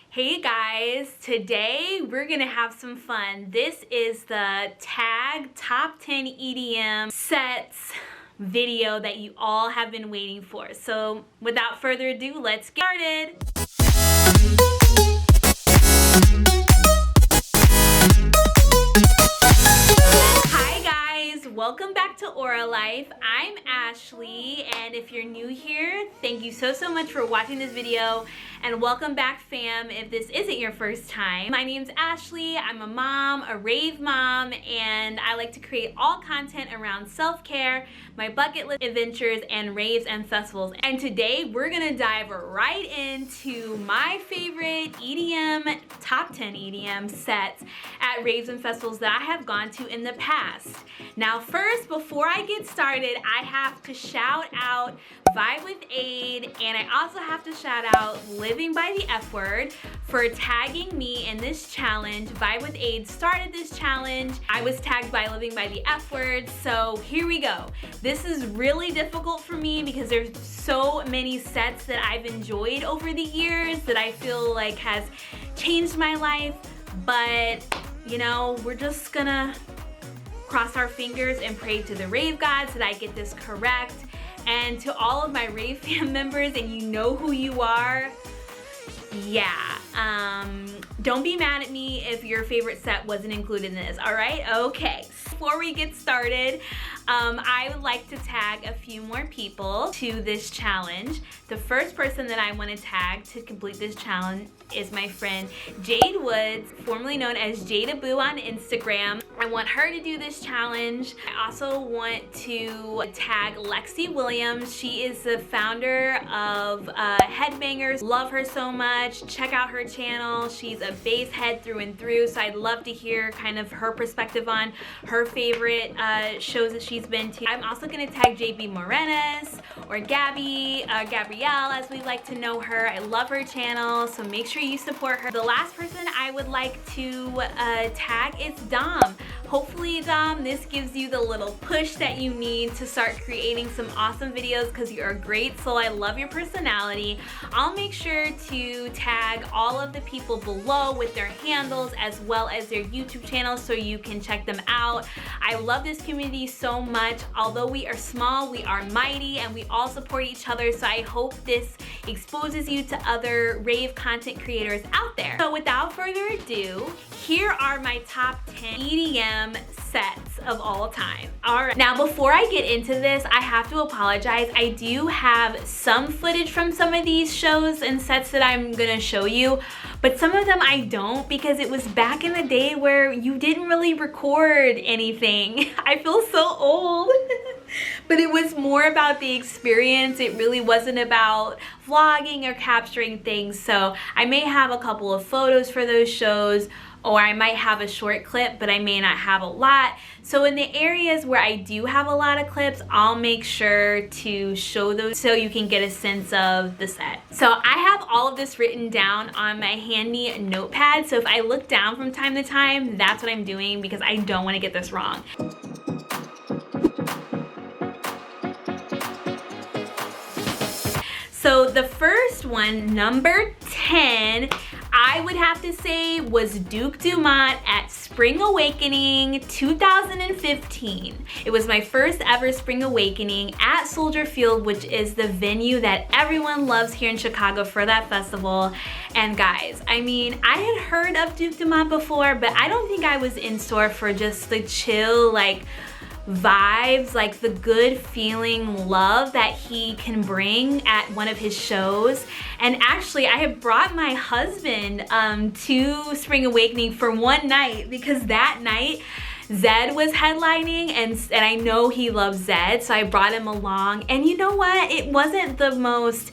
Hey guys, today we're gonna have some fun. This is the Tag Top 10 EDM Sets video that you all have been waiting for. So without further ado, let's get started. Welcome back to Aura Life. I'm Ashley, and if you're new here, thank you so much for watching this video, and welcome back fam if this isn't your first time. My name's Ashley. I'm a mom, a rave mom, and I like to create all content around self-care, my bucket list adventures, and raves and festivals. And today we're gonna dive right into my favorite EDM, top 10 EDM sets at raves and festivals that I have gone to in the past. Now first, before I get started, I have to shout out Vibe with Aid, and I also have to shout out Livingbythefword for tagging me in this challenge. Vibe with Aid started this challenge. I was tagged by Livingbythefword, so here we go. This is really difficult for me because there's so many sets that I've enjoyed over the years that I feel like has changed my life, but you know, we're just gonna cross our fingers and pray to the rave gods that I get this correct. And to all of my rave fam members, and you know who you are, don't be mad at me if your favorite set wasn't included in this, all right? Okay, before we get started, I would like to tag a few more people to this challenge. The first person that I want to tag to complete this challenge is my friend Jade Woods, formerly known as Jade Woods on Instagram. I want her to do this challenge. I also want to tag Lexi Williams. She is the founder of Headbangers. Love her so much. Check out her channel. She's a bass head through and through, so I'd love to hear kind of her perspective on her favorite shows that she's been to. I'm also going to tag Gabbie Morones, or Gabbie, Gabrielle as we like to know her. I love her channel, so make sure you support her. The last person I would like to tag is Dom. Hopefully, Dom, this gives you the little push that you need to start creating some awesome videos because you're a great soul. I love your personality. I'll make sure to tag all of the people below with their handles as well as their YouTube channels so you can check them out. I love this community so much. Although we are small, we are mighty, and we all support each other, so I hope this exposes you to other rave content creators out there. So without further ado, here are my top 10 EDM sets of all time. All right, now before I get into this, I have to apologize. I do have some footage from some of these shows and sets that I'm gonna show you, but some of them I don't because it was back in the day where you didn't really record anything. I feel so old. But it was more about the experience. It really wasn't about vlogging or capturing things. So I may have a couple of photos for those shows, or I might have a short clip, but I may not have a lot. So in the areas where I do have a lot of clips, I'll make sure to show those so you can get a sense of the set. So I have all of this written down on my handy notepad. So if I look down from time to time, that's what I'm doing because I don't want to get this wrong. So the first one, number 10, I would have to say was Duke Dumont at Spring Awakening 2015. It was my first ever Spring Awakening at Soldier Field, which is the venue that everyone loves here in Chicago for that festival. And guys, I mean, I had heard of Duke Dumont before, but I don't think I was in store for just the chill, like, vibes, like the good feeling love that he can bring at one of his shows. And actually, I had brought my husband to Spring Awakening for one night because that night Zed was headlining, and I know he loves Zed, so I brought him along. And you know what? It wasn't the most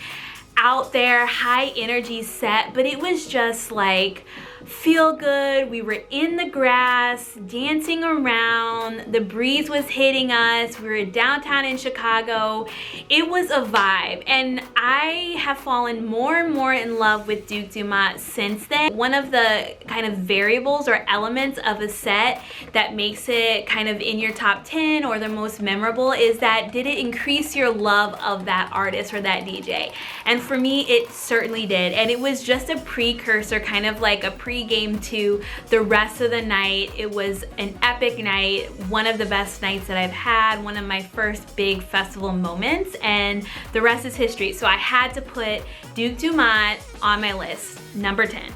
out there high energy set, but it was just like feel good. We were in the grass, dancing around. The breeze was hitting us. We were downtown in Chicago. It was a vibe. And I have fallen more and more in love with Duke Dumont since then. One of the kind of variables or elements of a set that makes it kind of in your top 10 or the most memorable is that did it increase your love of that artist or that DJ? And for me, it certainly did. And it was just a precursor, kind of like a pre-game to the rest of the night. It was an epic night, one of the best nights that I've had, one of my first big festival moments, and the rest is history. So I had to put Duke Dumont on my list, number 10.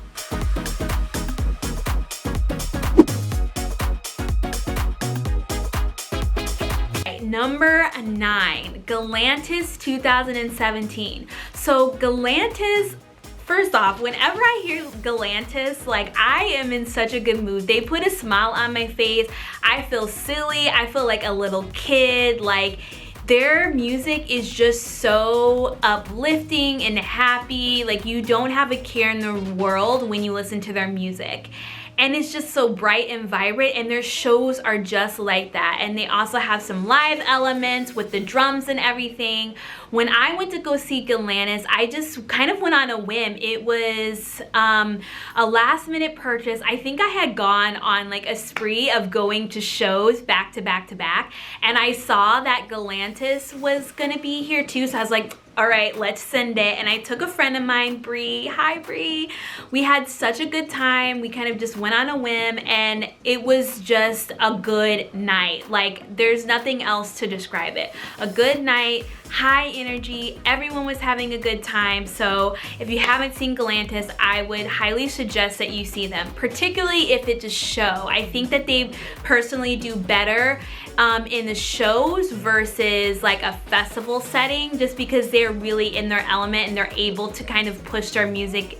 Number 9, Galantis 2017. So Galantis, first off, whenever I hear Galantis, like, I am in such a good mood. They put a smile on my face. I feel silly. I feel like a little kid. Like, their music is just so uplifting and happy. Like, you don't have a care in the world when you listen to their music. And it's just so bright and vibrant, and their shows are just like that. And they also have some live elements with the drums and everything. When I went to go see Galantis, I just kind of went on a whim. It was a last minute purchase. I think I had gone on like a spree of going to shows back to back to back. And I saw that Galantis was gonna be here too. So I was like, all right, let's send it. And I took a friend of mine, Bree. Hi, Bree. We had such a good time. We kind of just went on a whim, and it was just a good night. Like, there's nothing else to describe it. A good night, high energy, everyone was having a good time. So if you haven't seen Galantis, I would highly suggest that you see them, particularly if it's a show. I think that they personally do better in the shows versus like a festival setting, just because they're really in their element and they're able to kind of push their music,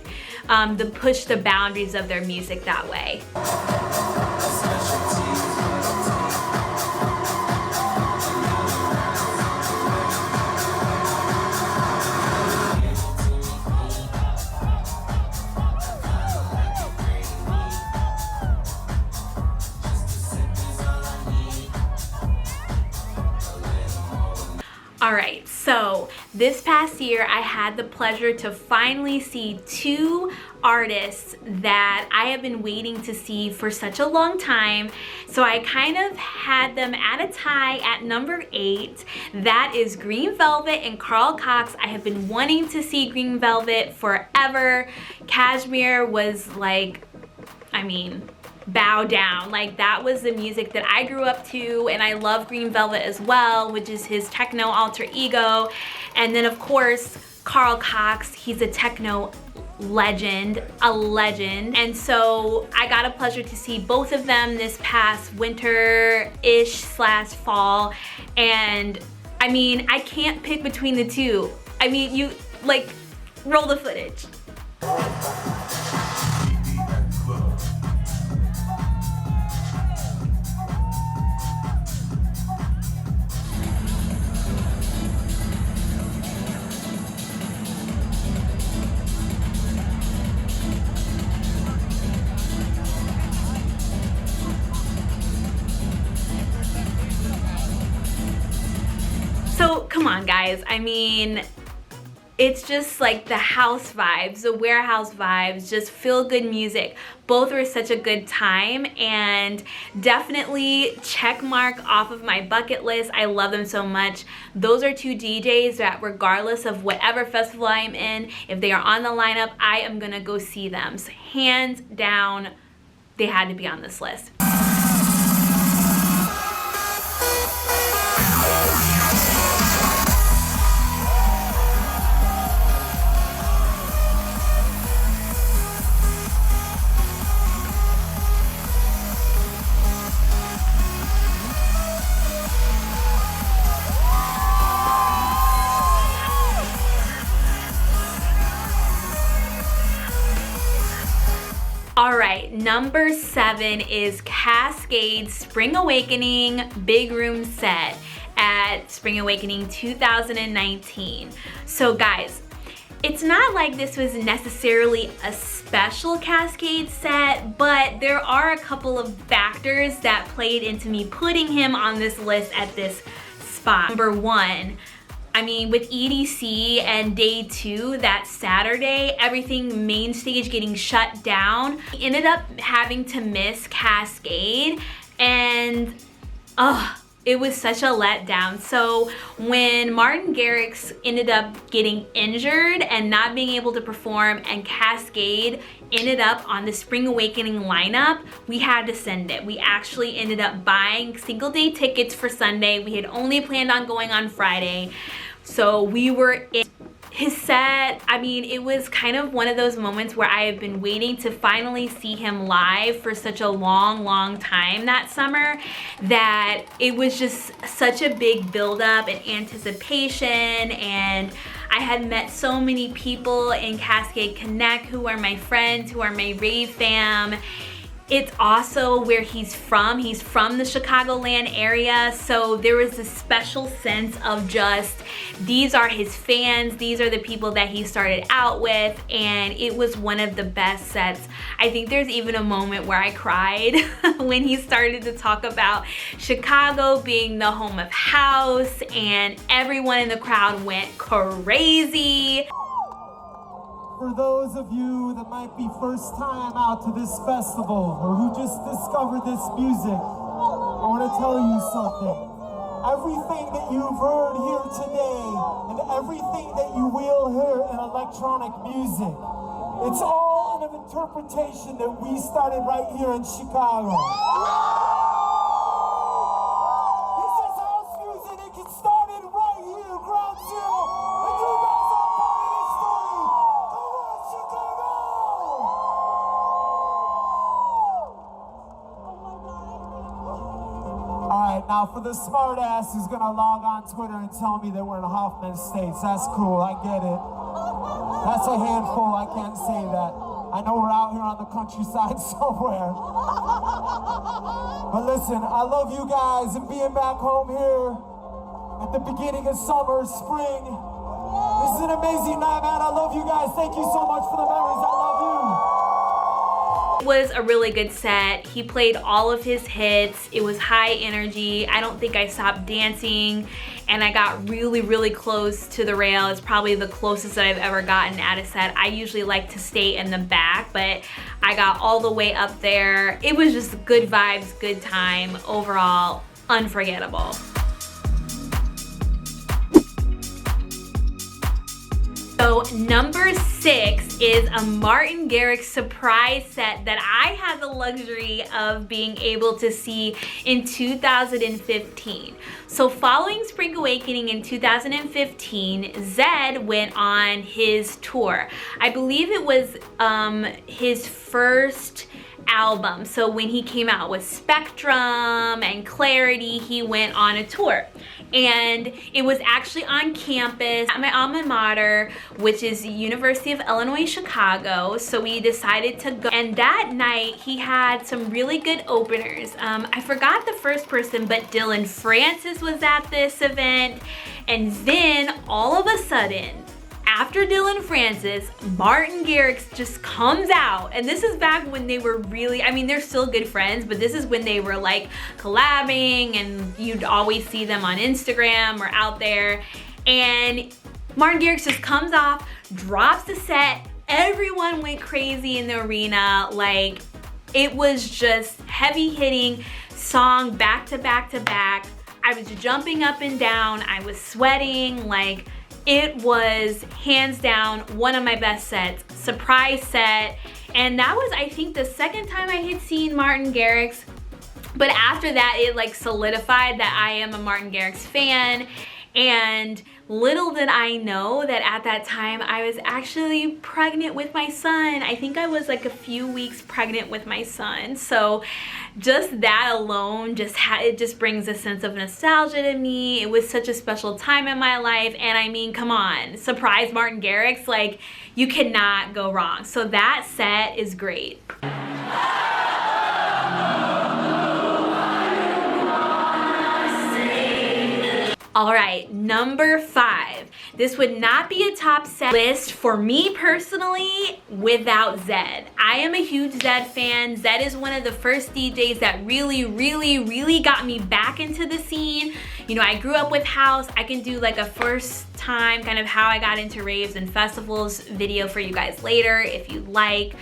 push the boundaries of their music that way. All right, so this past year I had the pleasure to finally see 2 artists that I have been waiting to see for such a long time. So I kind of had them at a tie at number 8. That is Green Velvet and Carl Cox. I have been wanting to see Green Velvet forever. Cashmere was like, I mean, bow down. Like, that was the music that I grew up to, and I love Green Velvet as well, which is his techno alter ego. And then of course Carl Cox, he's a techno legend, a legend. And so I got a pleasure to see both of them this past winter-ish / fall, and I mean, I can't pick between the two. I mean, you, like, roll the footage. So come on guys, I mean, it's just like the house vibes, the warehouse vibes, just feel good music. Both were such a good time, and definitely check mark off of my bucket list. I love them so much. Those are 2 DJs that regardless of whatever festival I am in, if they are on the lineup, I am gonna go see them. So hands down, they had to be on this list. All right, number 7 is Cascade Spring Awakening Big Room Set at Spring Awakening 2019. So guys, it's not like this was necessarily a special Cascade set, but there are a couple of factors that played into me putting him on this list at this spot. Number 1, I mean, with EDC and day 2, that Saturday, everything main stage getting shut down, we ended up having to miss Cascade, and it was such a letdown. So when Martin Garrix ended up getting injured and not being able to perform, and Kaskade ended up on the Spring Awakening lineup, we had to send it. We actually ended up buying single day tickets for Sunday. We had only planned on going on Friday. So we were in his set. I mean, it was kind of one of those moments where I have been waiting to finally see him live for such a long time that summer, that it was just such a big buildup and anticipation. And I had met so many people in Cascade Connect who are my friends, who are my Rave fam. It's also where he's from. He's from the Chicagoland area, so there was this special sense of just, these are his fans, these are the people that he started out with, and it was one of the best sets. I think there's even a moment where I cried when he started to talk about Chicago being the home of house, and everyone in the crowd went crazy. For those of you that might be first time out to this festival or who just discovered this music, I want to tell you something. Everything that you've heard here today and everything that you will hear in electronic music, it's all an interpretation that we started right here in Chicago. This is house music. It gets started right here, ground zero. And you guys are part of this story. Alright, now for the smart ass who's gonna log on Twitter and tell me that we're in Hoffman Estates, that's cool, I get it. That's a handful, I can't say that. I know we're out here on the countryside somewhere. But listen, I love you guys, and being back home here at the beginning of summer, spring. This is an amazing night, man. I love you guys. Thank you so much for the memories. I love you. It was a really good set. He played all of his hits. It was high energy. I don't think I stopped dancing, and I got really close to the rail. It's probably the closest that I've ever gotten at a set. I usually like to stay in the back, but I got all the way up there. It was just good vibes, good time. Overall, unforgettable. So number 6 is a Martin Garrix surprise set that I had the luxury of being able to see in 2015. So following Spring Awakening in 2015, Zed went on his tour. I believe it was his first album. So when he came out with Spectrum and Clarity, he went on a tour. And it was actually on campus at my alma mater, which is University of Illinois, Chicago. So we decided to go. And that night, he had some really good openers. I forgot the first person, but Dylan Francis was at this event. And then all of a sudden, after Dylan Francis, Martin Garrix just comes out. And this is back when they were really, I mean, they're still good friends, but this is when they were like collabing, and you'd always see them on Instagram or out there. And Martin Garrix just comes off, drops the set. Everyone went crazy in the arena. Like, it was just heavy hitting song back to back to back. I was jumping up and down. I was sweating. Like, it was hands down one of my best sets, surprise set. And that was, I think, the second time I had seen Martin Garrix. But after that, it like solidified that I am a Martin Garrix fan. And little did I know that at that time I was actually pregnant with my son. I think I was like a few weeks pregnant with my son. So just that alone it just brings a sense of nostalgia to me. It was such a special time in my life. And I mean, come on, surprise Martin Garrix, like, you cannot go wrong. So that set is great. All right, number 5. This would not be a top set list for me personally without Zed. I am a huge Zed fan. Zed is one of the first DJs that really got me back into the scene. You know, I grew up with house. I can do like a first time kind of how I got into raves and festivals video for you guys later if you'd like.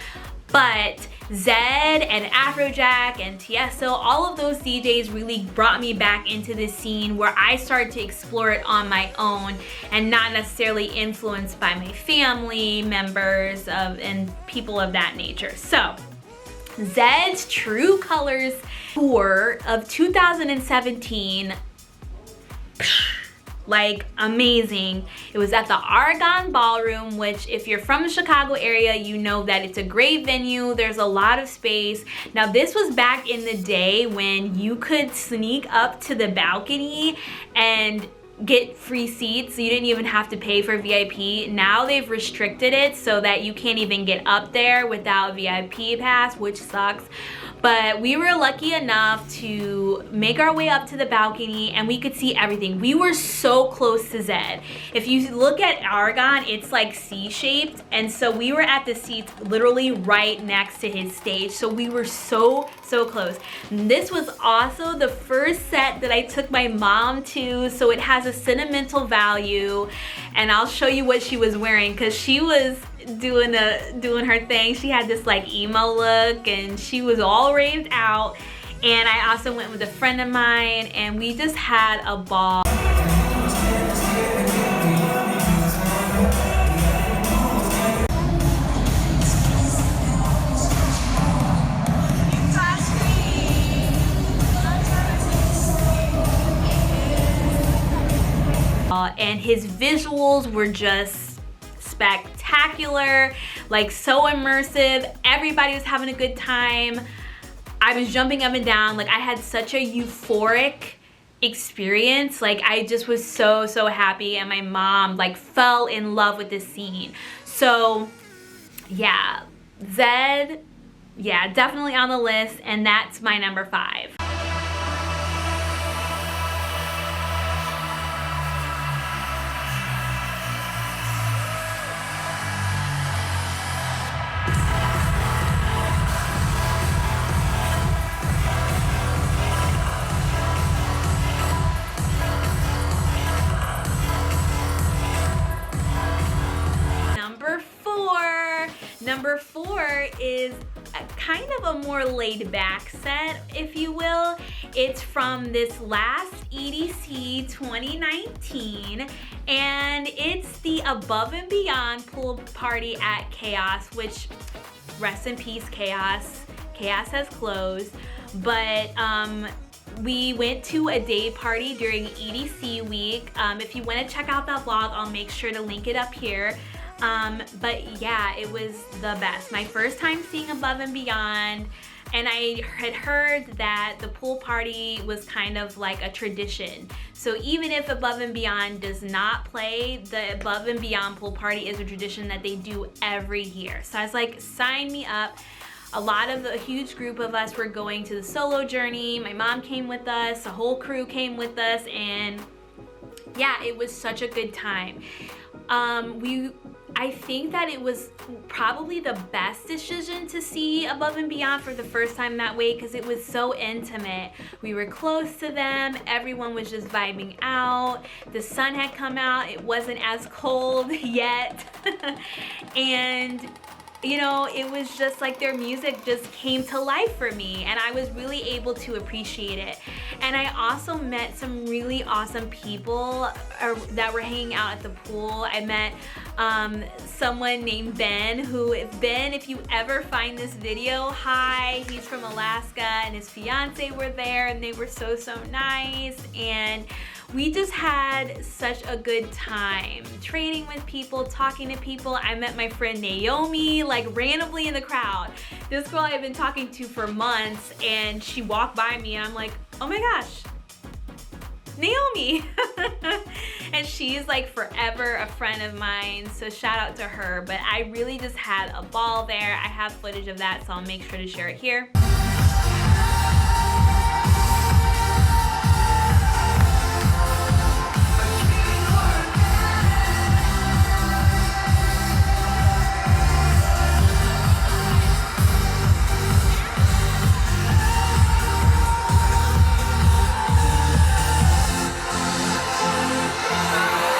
But Zed and Afrojack and Tiesto, all of those DJs really brought me back into this scene where I started to explore it on my own and not necessarily influenced by my family members and people of that nature. So Zed's True Colors tour of 2017, like amazing. It was at the Argonne Ballroom, which if you're from the Chicago area, you know that it's a great venue. There's a lot of space. Now this was back in the day when you could sneak up to the balcony and get free seats. You didn't even have to pay for VIP. Now they've restricted it so that you can't even get up there without VIP pass, which sucks. But we were lucky enough to make our way up to the balcony and we could see everything. We were so close to Zed. If you look at Argonne, it's like C-shaped, and so we were at the seats literally right next to his stage. So we were so close. And this was also the first set that I took my mom to, so it has a sentimental value. And I'll show you what she was wearing because she was doing her thing. She had this like emo look and she was all raved out. And I also went with a friend of mine and we just had a ball. And his visuals were just spectacular, like so immersive. Everybody was having a good time. I was jumping up and down. Like I had such a euphoric experience. Like I just was so happy, and my mom like fell in love with this scene. So yeah, Zed, yeah, definitely on the list, and that's my number 5. Number 4 is kind of a more laid back set, if you will. It's from this last EDC 2019, and it's the Above and Beyond pool party at Chaos, which rest in peace Chaos. Chaos has closed, but we went to a day party during EDC week. If you want to check out that vlog, I'll make sure to link it up here. But yeah, it was the best. My first time seeing Above and Beyond, and I had heard that the pool party was kind of like a tradition. So even if Above and Beyond does not play, the Above and Beyond pool party is a tradition that they do every year. So I was like, sign me up. A huge group of us were going to the solo journey. My mom came with us, a whole crew came with us, and yeah, it was such a good time. I think that it was probably the best decision to see Above and Beyond for the first time that way because it was so intimate. We were close to them, everyone was just vibing out, the sun had come out, it wasn't as cold yet, and you know, it was just like their music just came to life for me, and I was really able to appreciate it. And I also met some really awesome people that were hanging out at the pool. I met someone named Ben, if you ever find this video, hi, he's from Alaska, and his fiance were there, and they were so nice, and we just had such a good time trading with people, talking to people. I met my friend Naomi like randomly in the crowd. This girl I've been talking to for months, and she walked by me and I'm like, oh my gosh, Naomi. And she's like forever a friend of mine, so shout out to her. But I really just had a ball there. I have footage of that, so I'll make sure to share it here.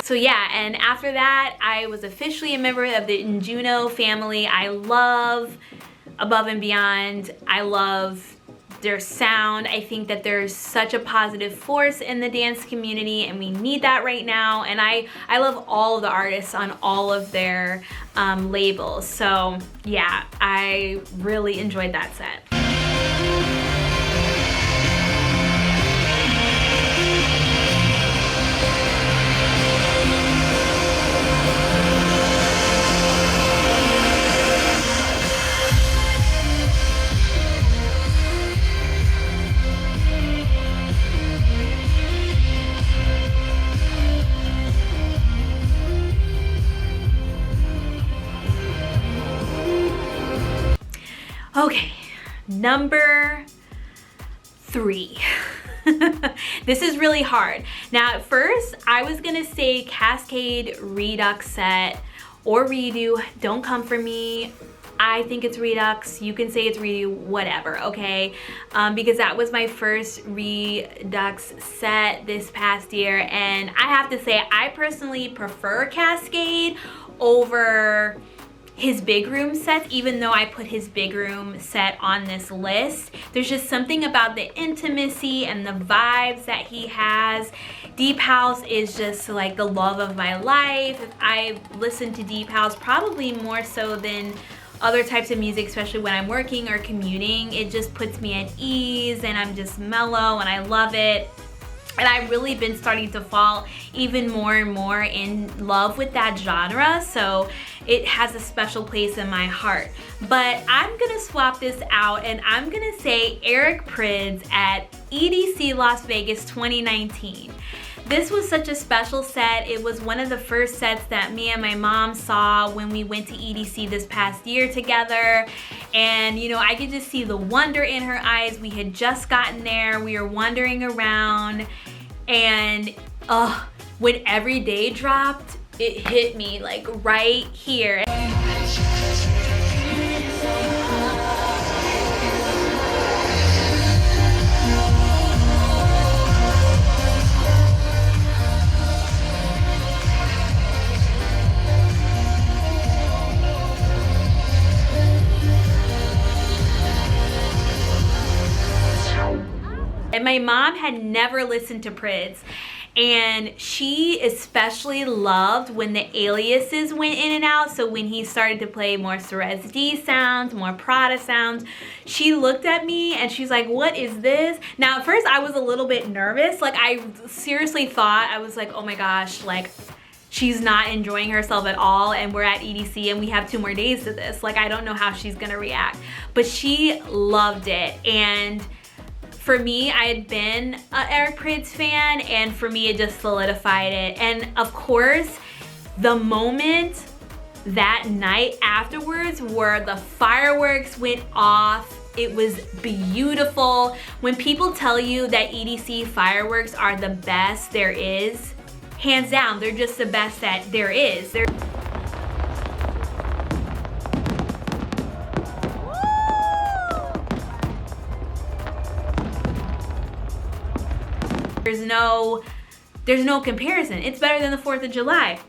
So yeah, and after that, I was officially a member of the Injuno family. I love Above and Beyond. I love their sound. I think that there's such a positive force in the dance community, and we need that right now. And I love all of the artists on all of their labels. So yeah, I really enjoyed that set. Okay, number 3. This is really hard. Now at first I was gonna say Cascade Redux set or redo. Don't come for me. I think it's Redux. You can say it's redo, whatever, okay? Because that was my first Redux set this past year, and I have to say I personally prefer Cascade over his big room sets, even though I put his big room set on this list. There's just something about the intimacy and the vibes that he has. Deep House is just like the love of my life. I listen to Deep House probably more so than other types of music, especially when I'm working or commuting. It just puts me at ease and I'm just mellow and I love it. And I've really been starting to fall even more and more in love with that genre, so it has a special place in my heart. But I'm gonna swap this out and I'm gonna say Eric Prydz at EDC Las Vegas 2019. This was such a special set. It was one of the first sets that me and my mom saw when we went to EDC this past year together. And you know, I could just see the wonder in her eyes. We had just gotten there, we were wandering around, and when Every Day dropped, it hit me like right here. And my mom had never listened to Prydz, and she especially loved when the aliases went in and out. So when he started to play more Cerez D sounds, more Prada sounds, she looked at me and she's like, what is this? Now at first I was a little bit nervous. Like I seriously thought, I was like, oh my gosh, like she's not enjoying herself at all, and we're at EDC and we have 2 more days to this. Like I don't know how she's gonna react. But she loved it, and for me, I had been an Eric Prydz fan, and for me it just solidified it. And of course, the moment that night afterwards where the fireworks went off, it was beautiful. When people tell you that EDC fireworks are the best there is, hands down, they're just the best that there is. There's no comparison. It's better than the 4th of July.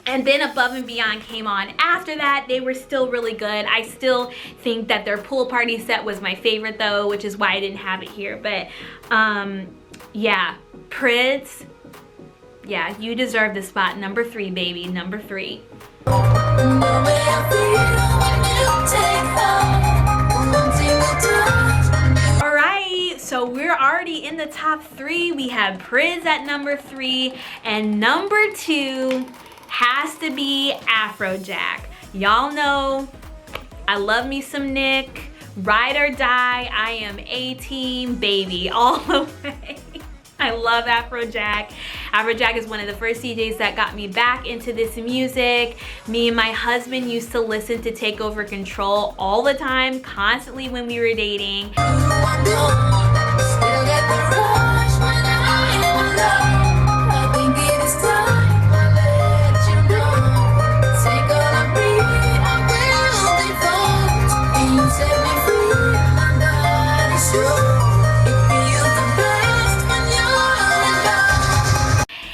And then Above and Beyond came on after that. They were still really good. I still think that their pool party set was my favorite though, which is why I didn't have it here. But yeah, Prydz, yeah, you deserve the spot. Number 3, baby, number 3. So we're already in the top 3. We have Prydz at number 3, and number 2 has to be Afrojack. Y'all know I love me some Nick, ride or die, I am A-team, baby, all the way. I love Afrojack. Afrojack is one of the first DJs that got me back into this music. Me and my husband used to listen to Take Over Control all the time, constantly when we were dating.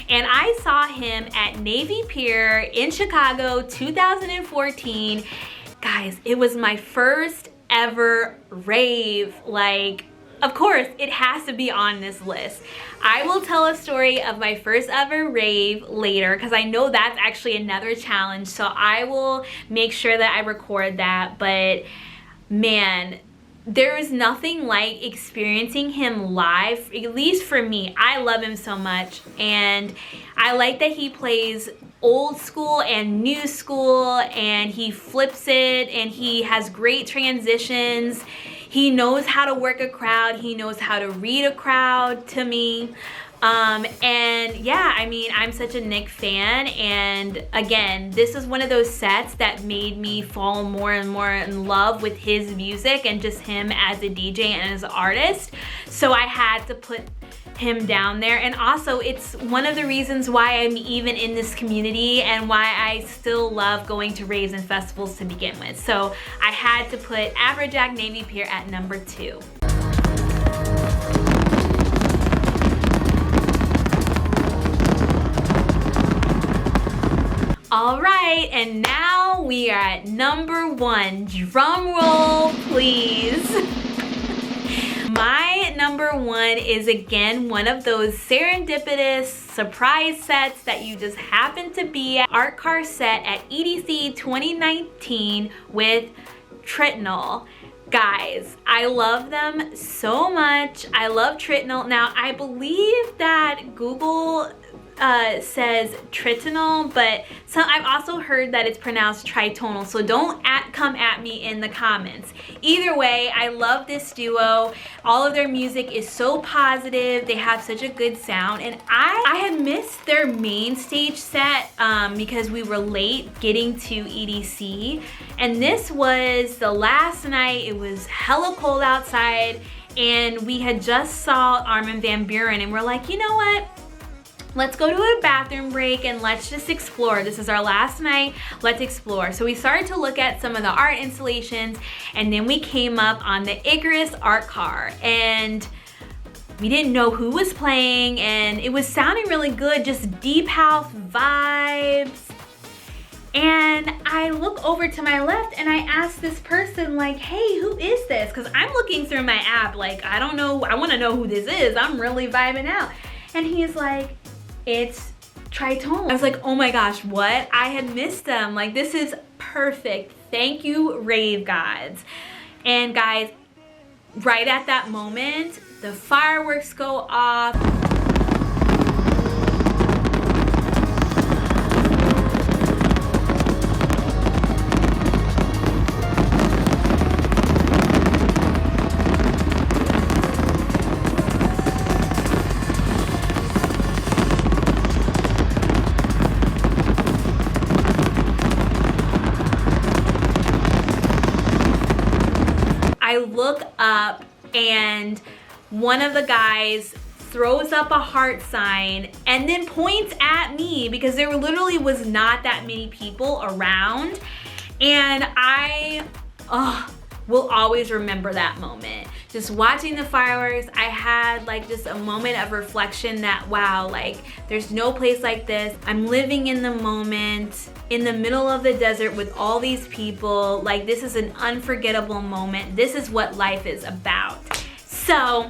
And I saw him at Navy Pier in Chicago 2014. Guys, it was my first ever rave. Like, of course, it has to be on this list. I will tell a story of my first ever rave later because I know that's actually another challenge. So I will make sure that I record that. But man, there is nothing like experiencing him live, at least for me. I love him so much, and I like that he plays old school and new school, and he flips it, and he has great transitions. He knows how to work a crowd. He knows how to read a crowd to me. And yeah, I mean, I'm such a Nick fan, and again, this is one of those sets that made me fall more and more in love with his music and just him as a DJ and as an artist. So I had to put him down there, and also it's one of the reasons why I'm even in this community and why I still love going to raves and festivals to begin with. So I had to put Afrojack Navy Pier at number 2. All right, and now we are at number 1. Drum roll, please. My number 1 is again one of those serendipitous surprise sets that you just happen to be at. Art Car set at EDC 2019 with Tritonal. Guys, I love them so much. I love Tritonal. Now, I believe that Google says tritonal, but I've also heard that it's pronounced tritonal, so don't come at me in the comments. Either way, I love this duo. All of their music is so positive. They have such a good sound, and I had missed their main stage set because we were late getting to EDC, and this was the last night. It was hella cold outside, and we had just saw Armin van Buuren, and we're like, you know what? Let's go to a bathroom break and let's just explore. This is our last night, let's explore. So we started to look at some of the art installations, and then we came up on the Icarus art car, and we didn't know who was playing, and it was sounding really good, just deep house vibes. And I look over to my left and I ask this person, like, hey, who is this? Because I'm looking through my app, like, I don't know, I want to know who this is. I'm really vibing out. And he's like, it's Tritonal. I was like, oh my gosh, what? I had missed them. Like, this is perfect. Thank you, Rave gods. And guys, right at that moment, the fireworks go off. I look up and one of the guys throws up a heart sign and then points at me because there literally was not that many people around, and I will always remember that moment. Just watching the fireworks, I had like just a moment of reflection that, wow, like there's no place like this. I'm living in the moment, in the middle of the desert with all these people. Like, this is an unforgettable moment. This is what life is about. So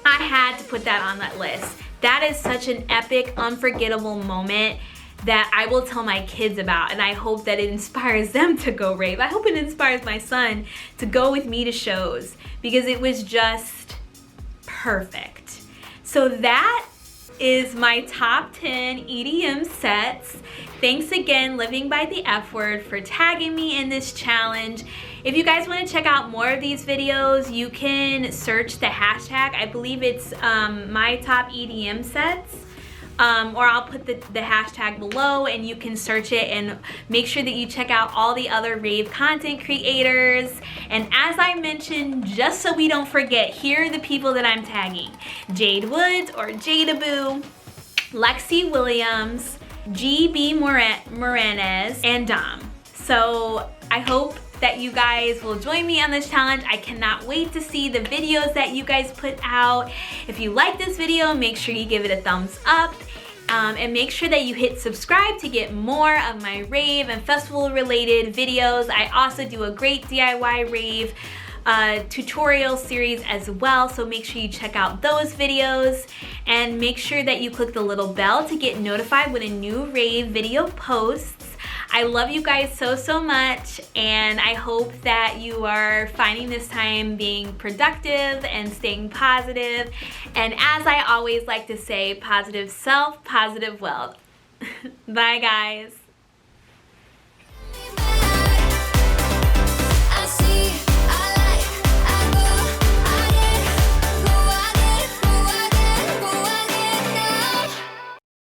I had to put that on that list. That is such an epic, unforgettable moment that I will tell my kids about, and I hope that it inspires them to go rave. I hope it inspires my son to go with me to shows because it was just perfect. So that is my top 10 EDM sets. Thanks again, Livingbythefword, for tagging me in this challenge. If you guys want to check out more of these videos, you can search the hashtag. I believe it's my top EDM sets. Or I'll put the hashtag below and you can search it, and make sure that you check out all the other rave content creators. And as I mentioned, just so we don't forget, here are the people that I'm tagging: Jade Woods or Jadaboo, Lexi Williams, Gabbie Morones, and Dom. So I hope that you guys will join me on this challenge. I cannot wait to see the videos that you guys put out. If you like this video, make sure you give it a thumbs up. And make sure that you hit subscribe to get more of my rave and festival related videos. I also do a great DIY rave tutorial series as well, so make sure you check out those videos and make sure that you click the little bell to get notified when a new rave video posts. I love you guys so much, and I hope that you are finding this time being productive and staying positive. And as I always like to say, positive self, positive wealth. Bye guys.